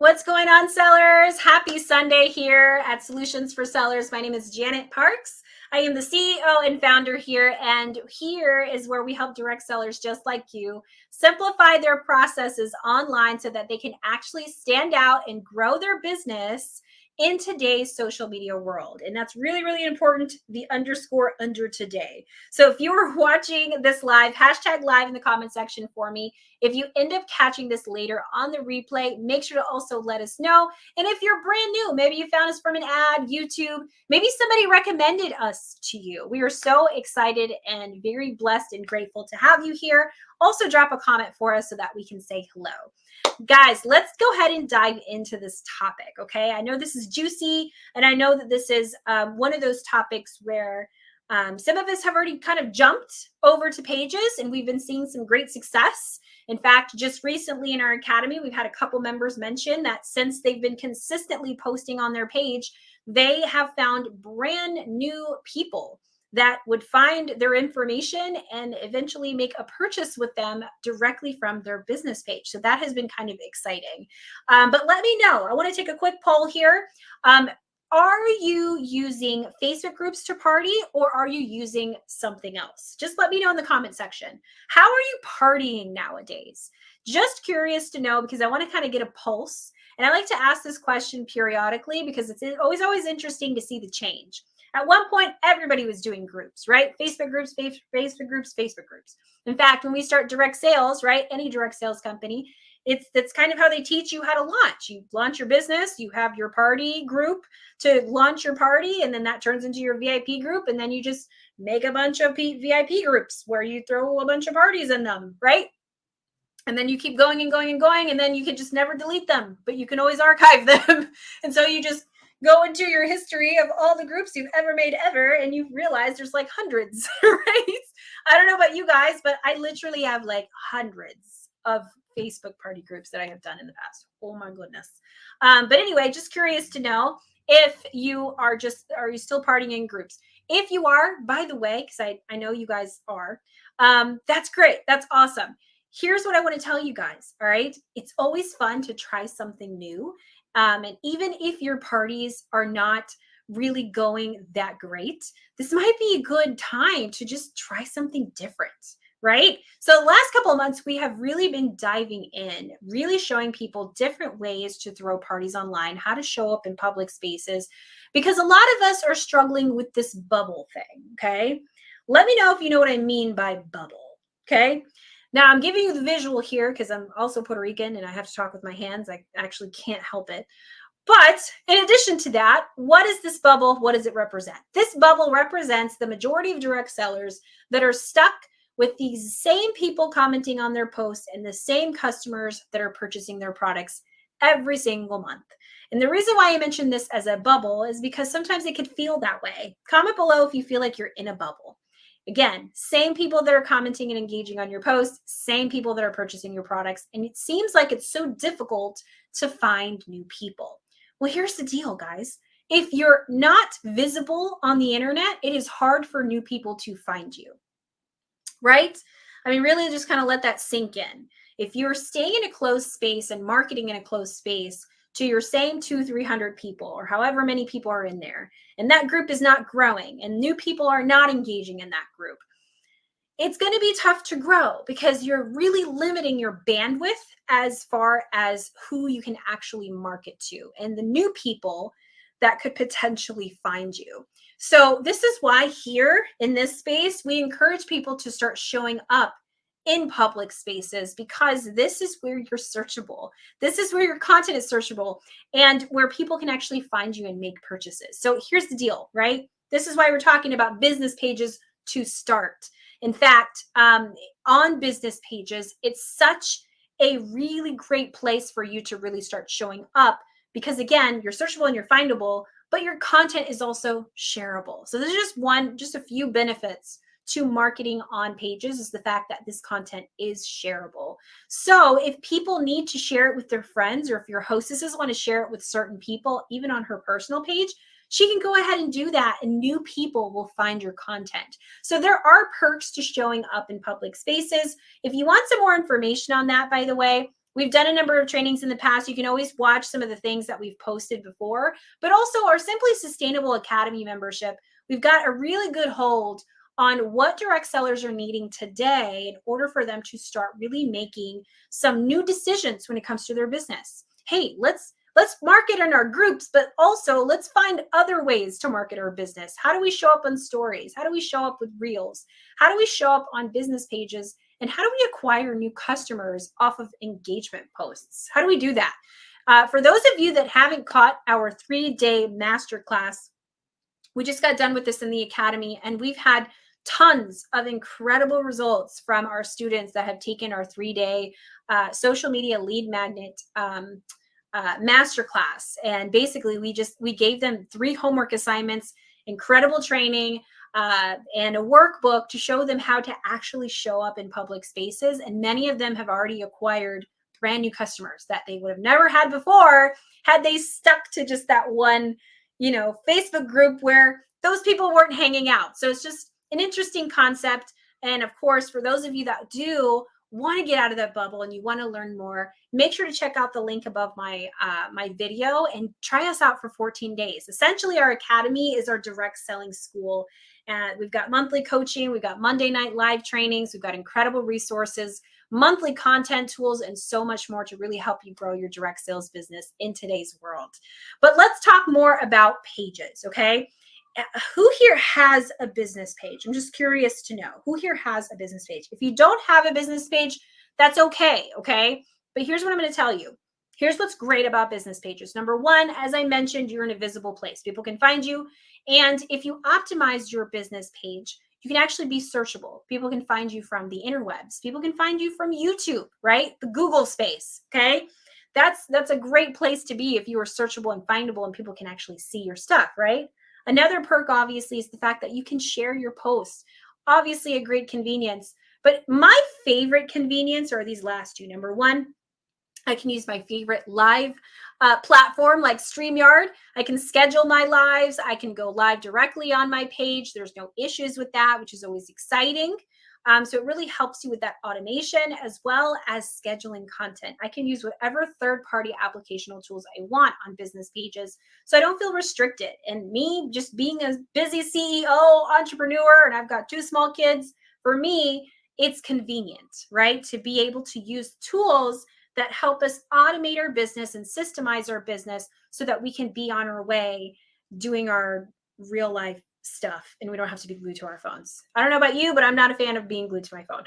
What's going on, sellers? Happy Sunday here at Solutions for Sellers. My name is Janet Parks. I am the CEO and founder here, and here is where we help direct sellers just like you simplify their processes online so that they can actually stand out and grow their business in today's social media world. And that's really, really important, the underscore under today. So if you are watching this live, hashtag live in the comment section for me. If you end up catching this later on the replay, make sure to also let us know. And if you're brand new, maybe you found us from an ad, YouTube, maybe somebody recommended us to you. We are so excited and very blessed and grateful to have you here. Also drop a comment for us so that we can say hello. Guys, let's go ahead and dive into this topic, okay? I know this is juicy, and I know that this is one of those topics where some of us have already kind of jumped over to pages, and we've been seeing some great success. In fact, just recently in our academy, we've had a couple members mention that since they've been consistently posting on their page, they have found brand new people that would find their information and eventually make a purchase with them directly from their business page. So that has been kind of exciting. But let me know. I want to take a quick poll here. Are you using Facebook groups to party, or are you using something else? Just let me know in the comment section. How are you partying nowadays? Just curious to know, because I want to kind of get a pulse. And I like to ask this question periodically because it's always interesting to see the change. At one point, everybody was doing groups, right? Facebook groups, Facebook groups, Facebook groups. In fact, when we start direct sales, right? Any direct sales company, that's kind of how they teach you how to launch. You launch your business, you have your party group to launch your party, and then that turns into your VIP group, and then you just make a bunch of VIP groups where you throw a bunch of parties in them, right? And then you keep going and going and going, and then you can just never delete them, but you can always archive them. And so you just go into your history of all the groups you've ever made ever, and you realize there's like hundreds, right? I don't know about you guys, but I literally have like hundreds of Facebook party groups that I have done in the past. Oh my goodness. But anyway, just curious to know if you are you still partying in groups? If you are, by the way, because I know you guys are, that's great. That's awesome. Here's what I want to tell you guys. All right. It's always fun to try something new. And even if your parties are not really going that great, this might be a good time to just try something different, right? So the last couple of months, we have really been diving in, really showing people different ways to throw parties online, how to show up in public spaces, because a lot of us are struggling with this bubble thing, okay? Let me know if you know what I mean by bubble, okay? Now, I'm giving you the visual here because I'm also Puerto Rican and I have to talk with my hands. I actually can't help it. But in addition to that, what is this bubble? What does it represent? This bubble represents the majority of direct sellers that are stuck with these same people commenting on their posts and the same customers that are purchasing their products every single month. And the reason why I mention this as a bubble is because sometimes it could feel that way. Comment below if you feel like you're in a bubble. Again, same people that are commenting and engaging on your posts, same people that are purchasing your products. And it seems like it's so difficult to find new people. Well, here's the deal, guys. If you're not visible on the internet, it is hard for new people to find you, right? I mean, really just kind of let that sink in. If you're staying in a closed space and marketing in a closed space to your same 200-300 people or however many people are in there, and that group is not growing and new people are not engaging in that group, it's going to be tough to grow because you're really limiting your bandwidth as far as who you can actually market to and the new people that could potentially find you. So this is why here in this space, we encourage people to start showing up in public spaces, because this is where you're searchable. This is where your content is searchable and where people can actually find you and make purchases. So here's the deal, right? This is why we're talking about business pages to start. In fact, on business pages, it's such a really great place for you to really start showing up because, again, you're searchable and you're findable, but your content is also shareable. So this is just a few benefits to marketing on pages is the fact that this content is shareable. So if people need to share it with their friends, or if your hostesses want to share it with certain people, even on her personal page, she can go ahead and do that and new people will find your content. So there are perks to showing up in public spaces. If you want some more information on that, by the way, We've done a number of trainings in the past. You can always watch some of the things that we've posted before, but also our Simply Sustainable Academy membership. We've got a really good hold on what direct sellers are needing today in order for them to start really making some new decisions when it comes to their business. Hey, let's market in our groups, but also let's find other ways to market our business. How do we show up on stories? How do we show up with reels? How do we show up on business pages? And how do we acquire new customers off of engagement posts? How do we do that? For those of you that haven't caught our 3-day masterclass, we just got done with this in the academy, and we've had tons of incredible results from our students that have taken our 3-day social media lead magnet masterclass. And basically we gave them 3 homework assignments, incredible training, and a workbook to show them how to actually show up in public spaces. And many of them have already acquired brand new customers that they would have never had before had they stuck to just that one, Facebook group where those people weren't hanging out. So it's just an interesting concept. And of course, for those of you that do want to get out of that bubble and you want to learn more, make sure to check out the link above my video and try us out for 14 days. Essentially, our academy is our direct selling school. And we've got monthly coaching, we've got Monday night live trainings, we've got incredible resources, monthly content tools, and so much more to really help you grow your direct sales business in today's world. But let's talk more about pages, okay? Who here has a business page? I'm just curious to know who here has a business page. If you don't have a business page, that's okay. But here's what I'm going to tell you. Here's what's great about business pages. Number one, as I mentioned, you're in a visible place. People can find you. And if you optimize your business page, you can actually be searchable. People can find you from the interwebs. People can find you from YouTube, right? The Google space, okay? That's a great place to be if you are searchable and findable and people can actually see your stuff, right? Another perk, obviously, is the fact that you can share your posts. Obviously, a great convenience. But my favorite convenience are these last two. Number one, I can use my favorite live platform like StreamYard. I can schedule my lives. I can go live directly on my page. There's no issues with that, which is always exciting. So it really helps you with that automation as well as scheduling content. I can use whatever third-party applicational tools I want on business pages, so I don't feel restricted. And me just being a busy CEO, entrepreneur, and I've got 2 small kids, for me, it's convenient, right? To be able to use tools that help us automate our business and systemize our business so that we can be on our way doing our real life stuff and we don't have to be glued to our phones. I don't know about you, but I'm not a fan of being glued to my phone.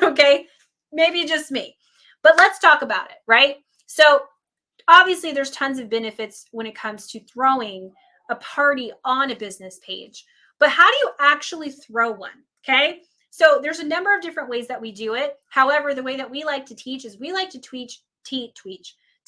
Okay. Maybe just me, but let's talk about it, right? So obviously there's tons of benefits when it comes to throwing a party on a business page, but how do you actually throw one? Okay. So there's a number of different ways that we do it. However, the way that we like to teach is we like to teach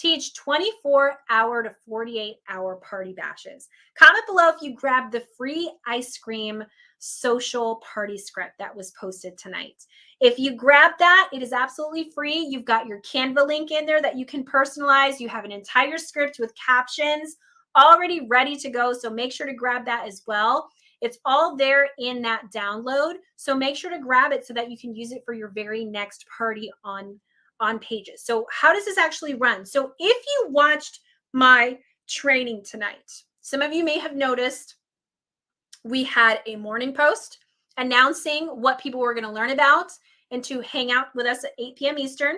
24-hour to 48-hour party bashes. Comment below if you grabbed the free ice cream social party script that was posted tonight. If you grab that, it is absolutely free. You've got your Canva link in there that you can personalize. You have an entire script with captions already ready to go. So make sure to grab that as well. It's all there in that download. So make sure to grab it so that you can use it for your very next party on pages. So how does this actually run? So if you watched my training tonight, some of you may have noticed we had a morning post announcing what people were going to learn about and to hang out with us at 8 p.m. Eastern.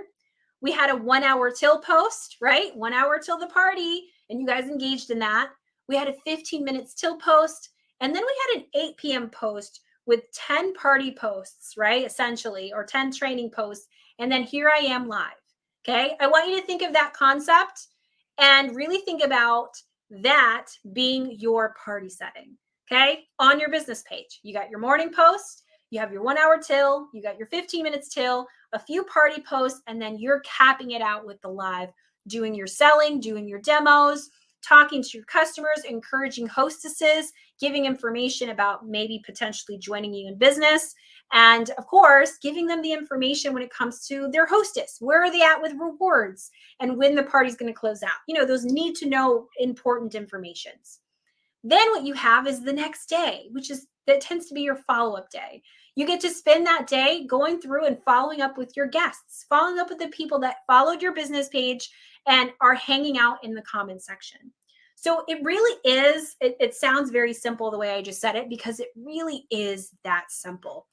We had a 1 hour till post, right? 1 hour till the party, and you guys engaged in that. We had a 15 minutes till post, and then we had an 8 p.m. post with 10 party posts, right? Essentially, or 10 training posts. And then here I am live. Okay. I want you to think of that concept and really think about that being your party setting. Okay. On your business page, you got your morning post, you have your 1 hour till, you got your 15 minutes till, a few party posts, and then you're capping it out with the live, doing your selling, doing your demos, talking to your customers, encouraging hostesses, giving information about maybe potentially joining you in business. And of course, giving them the information when it comes to their hostess. Where are they at with rewards and when the party's going to close out? Those need to know important informations. Then what you have is the next day, that tends to be your follow-up day. You get to spend that day going through and following up with your guests, following up with the people that followed your business page and are hanging out in the comment section. So it really is, it sounds very simple the way I just said it, because it really is that simple.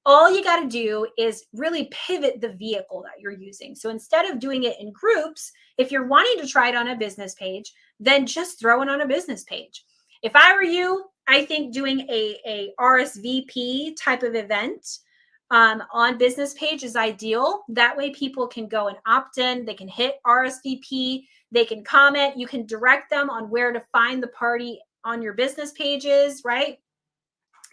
All you got to do is really pivot the vehicle that you're using. So instead of doing it in groups, if you're wanting to try it on a business page, then just throw it on a business page. If I were you, I think doing a RSVP type of event on business page is ideal. That way people can go and opt in. They can hit RSVP. They can comment. You can direct them on where to find the party on your business pages, right?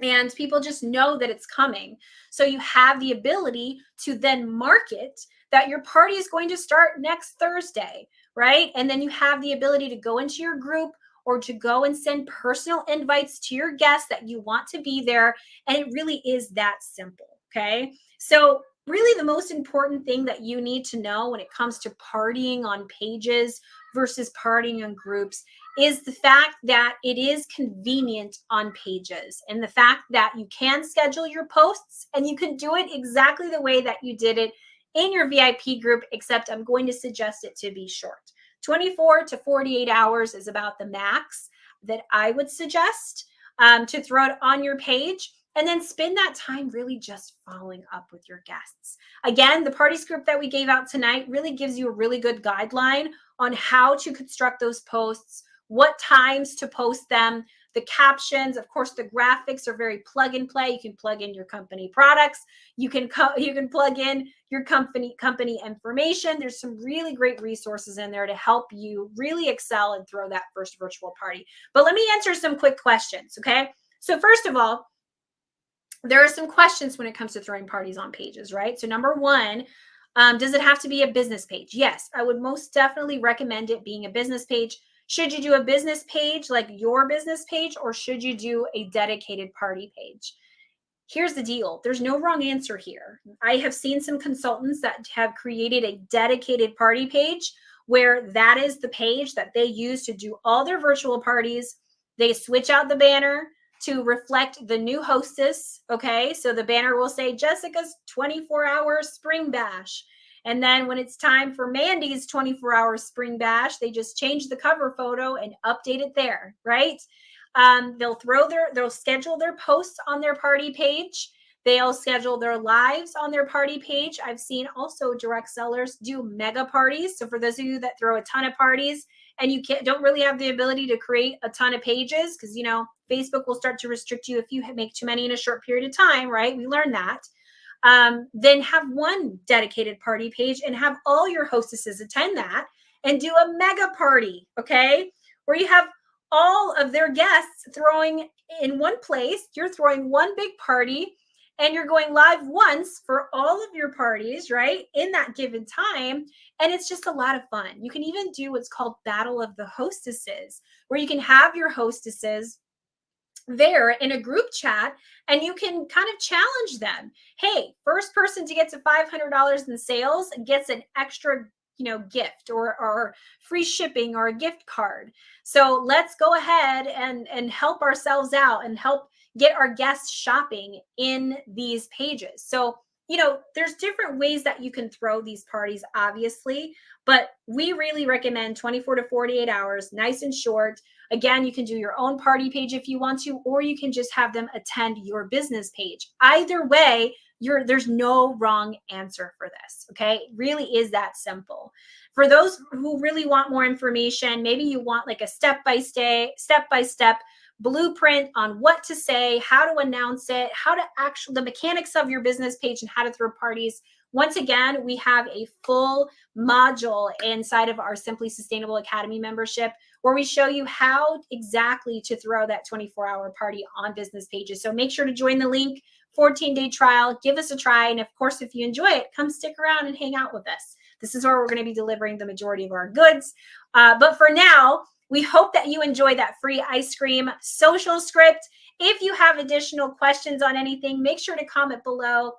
And people just know that it's coming. So you have the ability to then market that your party is going to start next Thursday, right? And then you have the ability to go into your group or to go and send personal invites to your guests that you want to be there. And it really is that simple, okay? So really the most important thing that you need to know when it comes to partying on pages versus partying on groups is the fact that it is convenient on pages, and the fact that you can schedule your posts and you can do it exactly the way that you did it in your VIP group, except I'm going to suggest it to be short. 24 to 48 hours is about the max that I would suggest to throw it on your page. And then spend that time really just following up with your guests. Again, the party script that we gave out tonight really gives you a really good guideline on how to construct those posts, what times to post them, the captions. Of course, the graphics are very plug and play. You can plug in your company products. You can plug in your company information. There's some really great resources in there to help you really excel and throw that first virtual party. But let me answer some quick questions, okay? So first of all, there are some questions when it comes to throwing parties on pages, right? So number one, does it have to be a business page? Yes, I would most definitely recommend it being a business page. Should you do a business page like your business page, or should you do a dedicated party page? Here's the deal. There's no wrong answer here. I have seen some consultants that have created a dedicated party page where that is the page that they use to do all their virtual parties. They switch out the banner to reflect the new hostess. Okay, so the banner will say Jessica's 24-hour spring bash. And then when it's time for Mandy's 24-hour spring bash, they just change the cover photo and update it there, right? They'll schedule their posts on their party page. They'll schedule their lives on their party page. I've seen also direct sellers do mega parties. So for those of you that throw a ton of parties and you don't really have the ability to create a ton of pages, because Facebook will start to restrict you if you make too many in a short period of time, right? We learned that. Then have one dedicated party page and have all your hostesses attend that and do a mega party, okay? Where you have all of their guests throwing in one place. You're throwing one big party and you're going live once for all of your parties, right? In that given time. And it's just a lot of fun. You can even do what's called Battle of the Hostesses, where you can have your hostesses there in a group chat and you can kind of challenge them. Hey, first person to get to $500 in sales gets an extra gift or free shipping or a gift card. So let's go ahead and help ourselves out and help get our guests shopping in these pages. So there's different ways that you can throw these parties, obviously, but we really recommend 24 to 48 hours, nice and short. Again, you can do your own party page if you want to, or you can just have them attend your business page. Either way, there's no wrong answer for this, okay? It really is that simple. For those who really want more information, maybe you want like a step-by-step blueprint on what to say, how to announce it, how to the mechanics of your business page and how to throw parties. Once again, we have a full module inside of our Simply Sustainable Academy membership where we show you how exactly to throw that 24-hour party on business pages. So make sure to join the link, 14-day trial, give us a try. And of course, if you enjoy it, come stick around and hang out with us. This is where we're going to be delivering the majority of our goods. But for now, we hope that you enjoy that free ice cream social script. If you have additional questions on anything, make sure to comment below.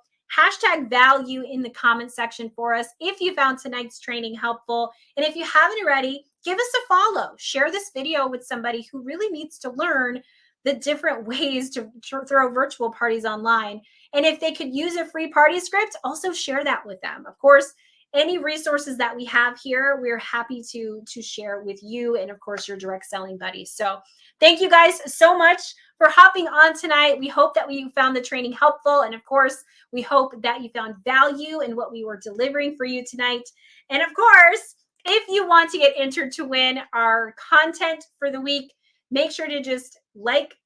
#value in the comment section for us if you found tonight's training helpful. And if you haven't already, give us a follow. Share this video with somebody who really needs to learn the different ways to throw virtual parties online. And if they could use a free party script, also share that with them. Of course, any resources that we have here, we're happy to share with you and of course your direct selling buddies. So thank you guys so much for hopping on tonight. We hope that we found the training helpful. And of course, we hope that you found value in what we were delivering for you tonight. And of course, if you want to get entered to win our content for the week, make sure to just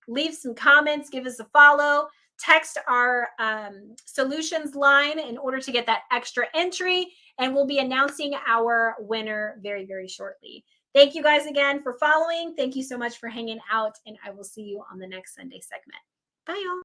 leave some comments, give us a follow, text our solutions line in order to get that extra entry. And we'll be announcing our winner very, very shortly. Thank you guys again for following. Thank you so much for hanging out. And I will see you on the next Sunday segment. Bye, y'all.